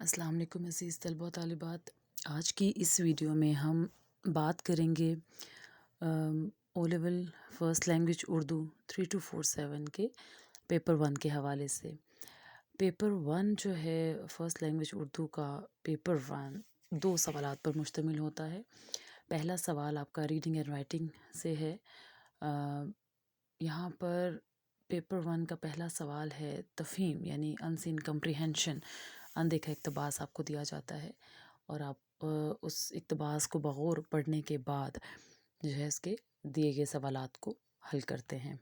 السلام علیکم عزیز طلبہ و طالبات، آج کی اس ویڈیو میں ہم بات کریں گے O level first language Urdu 3247 کے پیپر 1 کے حوالے سے۔ پیپر 1 جو ہے فرسٹ لینگویج اردو کا پیپر 1 2 سوالات پر مشتمل ہوتا ہے۔ پہلا سوال آپ کا ریڈنگ اینڈ رائٹنگ سے ہے۔ یہاں پر پیپر 1 کا پہلا سوال ہے تفہیم یعنی ان سین کمپریہنشن، اندیکھا اقتباس آپ کو دیا جاتا ہے اور آپ اس اقتباس کو بغور پڑھنے کے بعد جو ہے اس کے دیے گئے سوالات کو حل کرتے ہیں۔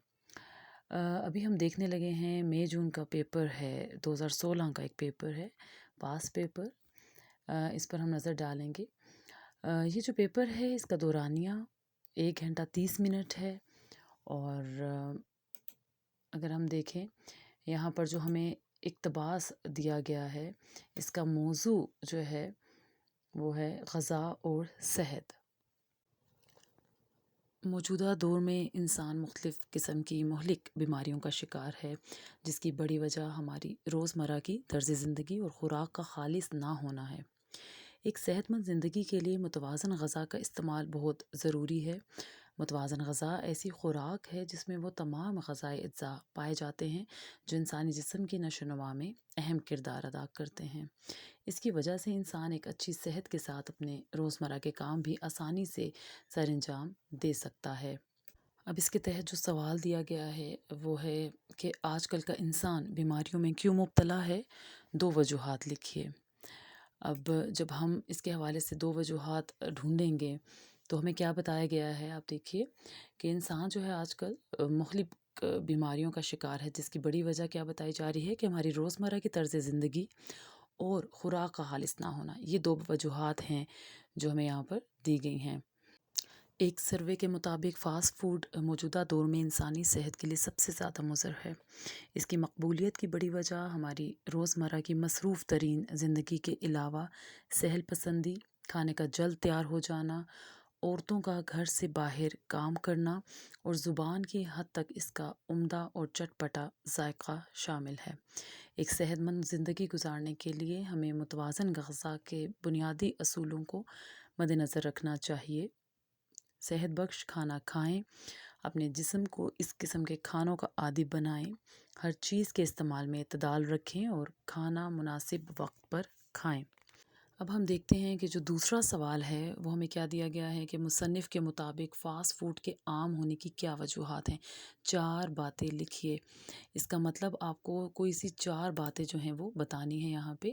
ابھی ہم دیکھنے لگے ہیں مئی جون کا پیپر ہے، 2016 کا ایک پیپر ہے، پاس پیپر۔ اس پر ہم نظر ڈالیں گے۔ یہ جو پیپر ہے اس کا دورانیہ 1 گھنٹہ 30 منٹ ہے، اور اگر ہم دیکھیں یہاں پر جو ہمیں اقتباس دیا گیا ہے، اس کا موضوع جو ہے وہ ہے غذا اور صحت۔ موجودہ دور میں انسان مختلف قسم کی مہلک بیماریوں کا شکار ہے، جس کی بڑی وجہ ہماری روزمرہ کی طرز زندگی اور خوراک کا خالص نہ ہونا ہے۔ ایک صحت مند زندگی کے لیے متوازن غذا کا استعمال بہت ضروری ہے۔ متوازن غذا ایسی خوراک ہے جس میں وہ تمام غذائی اجزاء پائے جاتے ہیں جو انسانی جسم کی نشو و نما میں اہم کردار ادا کرتے ہیں۔ اس کی وجہ سے انسان ایک اچھی صحت کے ساتھ اپنے روزمرہ کے کام بھی آسانی سے سر انجام دے سکتا ہے۔ اب اس کے تحت جو سوال دیا گیا ہے وہ ہے کہ آج کل کا انسان بیماریوں میں کیوں مبتلا ہے؟ 2 وجوہات لکھیے۔ اب جب ہم اس کے حوالے سے 2 وجوہات ڈھونڈیں گے تو ہمیں کیا بتایا گیا ہے، آپ دیکھیے کہ انسان جو ہے آج کل مختلف بیماریوں کا شکار ہے، جس کی بڑی وجہ کیا بتائی جا رہی ہے کہ ہماری روزمرہ کی طرز زندگی اور خوراک کا خالص نہ ہونا۔ یہ 2 وجوہات ہیں جو ہمیں یہاں پر دی گئی ہیں۔ ایک سروے کے مطابق فاسٹ فوڈ موجودہ دور میں انسانی صحت کے لیے سب سے زیادہ مضر ہے۔ اس کی مقبولیت کی بڑی وجہ ہماری روزمرہ کی مصروف ترین زندگی کے علاوہ سہل پسندی، کھانے کا جلد تیار ہو جانا، عورتوں کا گھر سے باہر کام کرنا اور زبان کی حد تک اس کا عمدہ اور چٹپٹا ذائقہ شامل ہے۔ ایک صحت مند زندگی گزارنے کے لیے ہمیں متوازن غذا کے بنیادی اصولوں کو مد نظر رکھنا چاہیے۔ صحت بخش کھانا کھائیں، اپنے جسم کو اس قسم کے کھانوں کا عادی بنائیں، ہر چیز کے استعمال میں اعتدال رکھیں اور کھانا مناسب وقت پر کھائیں۔ اب ہم دیکھتے ہیں کہ جو دوسرا سوال ہے وہ ہمیں کیا دیا گیا ہے کہ مصنف کے مطابق فاسٹ فوڈ کے عام ہونے کی کیا وجوہات ہیں؟ 4 باتیں لکھیے۔ اس کا مطلب آپ کو کوئی سی 4 باتیں جو ہیں وہ بتانی ہیں یہاں پہ۔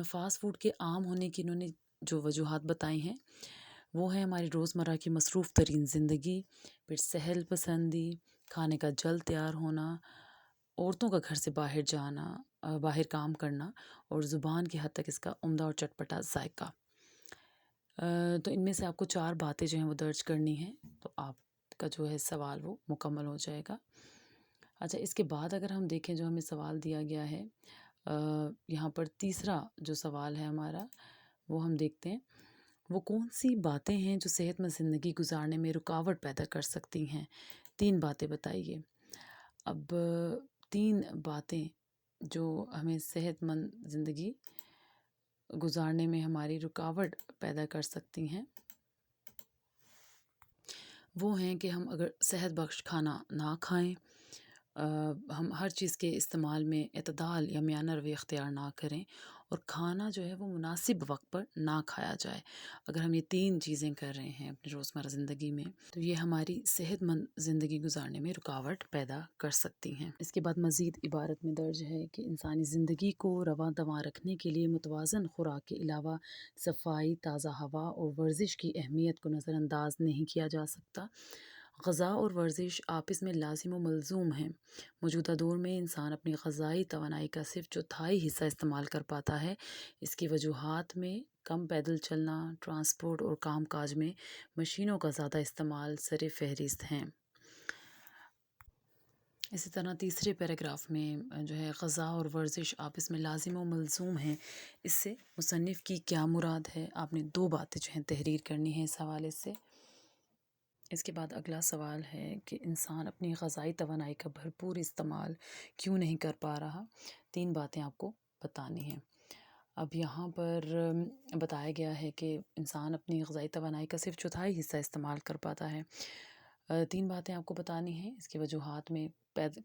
فاسٹ فوڈ کے عام ہونے کی انہوں نے جو وجوہات بتائی ہیں وہ ہے ہماری روزمرہ کی مصروف ترین زندگی، پھر سہل پسندی، کھانے کا جلد تیار ہونا، عورتوں کا گھر سے باہر جانا، باہر کام کرنا اور زبان کی حد تک اس کا عمدہ اور چٹپٹا ذائقہ۔ تو ان میں سے آپ کو 4 باتیں جو ہیں وہ درج کرنی ہیں، تو آپ کا جو ہے سوال وہ مکمل ہو جائے گا۔ اچھا، اس کے بعد اگر ہم دیکھیں جو ہمیں سوال دیا گیا ہے، یہاں پر تیسرا جو سوال ہے ہمارا وہ ہم دیکھتے ہیں، وہ کون سی باتیں ہیں جو صحت مند زندگی گزارنے میں رکاوٹ پیدا کر سکتی ہیں؟ 3 باتیں بتائیے۔ اب 3 باتیں جو ہمیں صحت مند زندگی گزارنے میں ہماری رکاوٹ پیدا کر سکتی ہیں وہ ہیں کہ ہم اگر صحت بخش کھانا نہ کھائیں، ہم ہر چیز کے استعمال میں اعتدال یا میانہ روی اختیار نہ کریں، اور کھانا جو ہے وہ مناسب وقت پر نہ کھایا جائے۔ اگر ہم یہ 3 چیزیں کر رہے ہیں اپنی روزمرہ زندگی میں تو یہ ہماری صحت مند زندگی گزارنے میں رکاوٹ پیدا کر سکتی ہیں۔ اس کے بعد مزید عبارت میں درج ہے کہ انسانی زندگی کو رواں دواں رکھنے کے لیے متوازن خوراک کے علاوہ صفائی، تازہ ہوا اور ورزش کی اہمیت کو نظر انداز نہیں کیا جا سکتا۔ غذا اور ورزش آپس میں لازم و ملزوم ہیں۔ موجودہ دور میں انسان اپنی غذائی توانائی کا صرف 1/4 حصہ استعمال کر پاتا ہے۔ اس کی وجوہات میں کم پیدل چلنا، ٹرانسپورٹ اور کام کاج میں مشینوں کا زیادہ استعمال سر فہرست ہیں۔ اسی طرح تیسرے پیراگراف میں جو ہے غذا اور ورزش آپس میں لازم و ملزوم ہیں، اس سے مصنف کی کیا مراد ہے؟ آپ نے 2 باتیں جو ہیں تحریر کرنی ہے اس حوالے سے۔ اس کے بعد اگلا سوال ہے کہ انسان اپنی غذائی توانائی کا بھرپور استعمال کیوں نہیں کر پا رہا؟ 3 باتیں آپ کو بتانی ہیں۔ اب یہاں پر بتایا گیا ہے کہ انسان اپنی غذائی توانائی کا صرف چوتھائی حصہ استعمال کر پاتا ہے۔ 3 باتیں آپ کو بتانی ہیں۔ اس کی وجوہات میں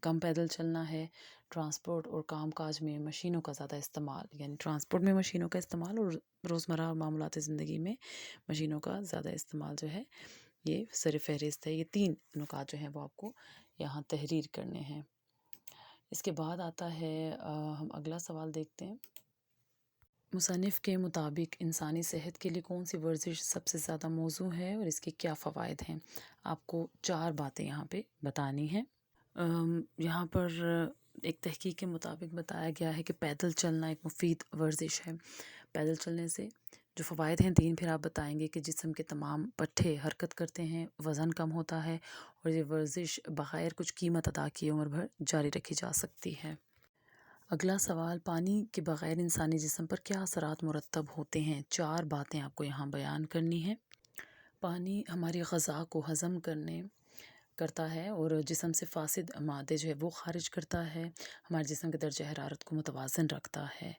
کم پیدل چلنا ہے، ٹرانسپورٹ اور کام کاج میں مشینوں کا زیادہ استعمال، یعنی ٹرانسپورٹ میں مشینوں کا استعمال اور روزمرہ معاملات زندگی میں مشینوں کا زیادہ استعمال جو ہے یہ سر فہرست ہے۔ یہ 3 نکات جو ہیں وہ آپ کو یہاں تحریر کرنے ہیں۔ اس کے بعد آتا ہے ہم اگلا سوال دیکھتے ہیں۔ مصنف کے مطابق انسانی صحت کے لیے کون سی ورزش سب سے زیادہ موزوں ہے اور اس کے کیا فوائد ہیں؟ آپ کو 4 باتیں یہاں پہ بتانی ہیں۔ یہاں پر ایک تحقیق کے مطابق بتایا گیا ہے کہ پیدل چلنا ایک مفید ورزش ہے۔ پیدل چلنے سے جو فوائد ہیں 3 پھر آپ بتائیں گے کہ جسم کے تمام پٹھے حرکت کرتے ہیں، وزن کم ہوتا ہے اور یہ ورزش بغیر کچھ قیمت ادا کیے عمر بھر جاری رکھی جا سکتی ہے۔ اگلا سوال، پانی کے بغیر انسانی جسم پر کیا اثرات مرتب ہوتے ہیں؟ 4 باتیں آپ کو یہاں بیان کرنی ہیں۔ پانی ہماری غذا کو ہضم کرتا ہے اور جسم سے فاسد مادے جو ہے وہ خارج کرتا ہے، ہمارے جسم کے درجہ حرارت کو متوازن رکھتا ہے۔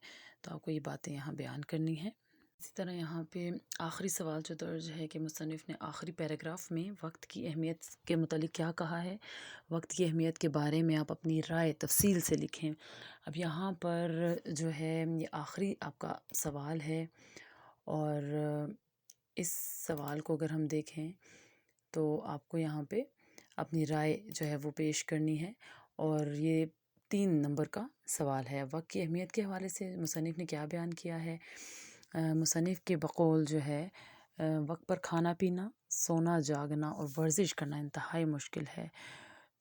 تو آپ کو یہ باتیں یہاں بیان کرنی ہیں۔ اسی طرح یہاں پہ آخری سوال جو درج ہے کہ مصنف نے آخری پیراگراف میں وقت کی اہمیت کے متعلق کیا کہا ہے؟ وقت کی اہمیت کے بارے میں آپ اپنی رائے تفصیل سے لکھیں۔ اب یہاں پر جو ہے یہ آخری آپ کا سوال ہے اور اس سوال کو اگر ہم دیکھیں تو آپ کو یہاں پہ اپنی رائے جو ہے وہ پیش کرنی ہے اور یہ 3 نمبر کا سوال ہے۔ وقت کی اہمیت کے حوالے سے مصنف نے کیا بیان کیا ہے؟ مصنف کے بقول جو ہے وقت پر کھانا پینا، سونا جاگنا اور ورزش کرنا انتہائی مشکل ہے۔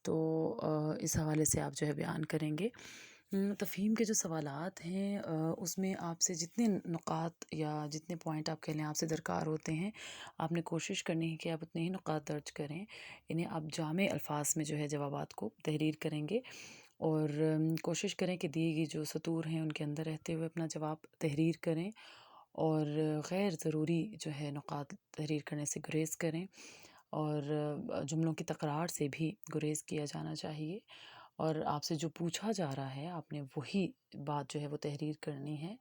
تو اس حوالے سے آپ جو ہے بیان کریں گے۔ تفہیم کے جو سوالات ہیں اس میں آپ سے جتنے نقاط یا جتنے پوائنٹ آپ کہہ لیں آپ سے درکار ہوتے ہیں، آپ نے کوشش کرنی ہے کہ آپ اتنے ہی نقاط درج کریں، انہیں آپ جامع الفاظ میں جو ہے جوابات کو تحریر کریں گے اور کوشش کریں کہ دیے گئی جو سطور ہیں ان کے اندر رہتے ہوئے اپنا جواب تحریر کریں اور غیر ضروری جو ہے نقاط تحریر کرنے سے گریز کریں اور جملوں کی تکرار سے بھی گریز کیا جانا چاہیے اور آپ سے جو پوچھا جا رہا ہے آپ نے وہی بات جو ہے وہ تحریر کرنی ہے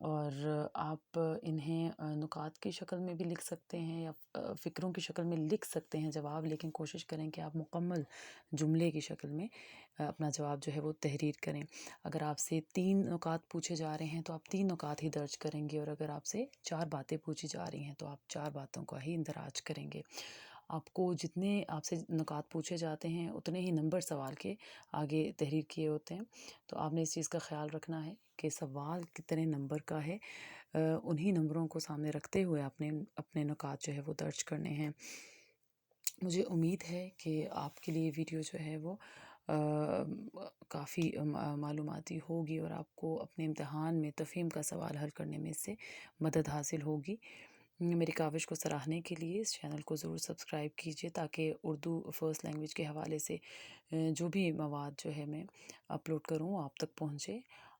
اور آپ انہیں نکات کی شکل میں بھی لکھ سکتے ہیں یا فکروں کی شکل میں لکھ سکتے ہیں جواب، لیکن کوشش کریں کہ آپ مکمل جملے کی شکل میں اپنا جواب جو ہے وہ تحریر کریں۔ اگر آپ سے 3 نکات پوچھے جا رہے ہیں تو آپ 3 نکات ہی درج کریں گے اور اگر آپ سے 4 باتیں پوچھی جا رہی ہیں تو آپ 4 باتوں کا ہی اندراج کریں گے۔ آپ کو جتنے آپ سے نکات پوچھے جاتے ہیں اتنے ہی نمبر سوال کے آگے تحریر کیے ہوتے ہیں، تو آپ نے اس چیز کا خیال رکھنا ہے کہ سوال کتنے نمبر کا ہے، انہی نمبروں کو سامنے رکھتے ہوئے آپ نے اپنے نکات جو ہے وہ درج کرنے ہیں۔ مجھے امید ہے کہ آپ کے لیے ویڈیو جو ہے وہ کافی معلوماتی ہوگی اور آپ کو اپنے امتحان میں تفہیم کا سوال حل کرنے میں اس سے مدد حاصل ہوگی۔ میری کاوش کو سراہنے کے لیے اس چینل کو ضرور سبسکرائب کیجیے تاکہ اردو فرسٹ لینگویج کے حوالے سے جو بھی مواد جو ہے میں اپلوڈ کروں آپ تک پہنچے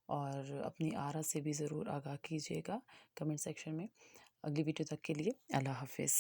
اور اپنی آرا سے بھی ضرور آگاہ کیجیے گا کمنٹ سیکشن میں۔ اگلی ویڈیو تک کے لیے اللہ حافظ۔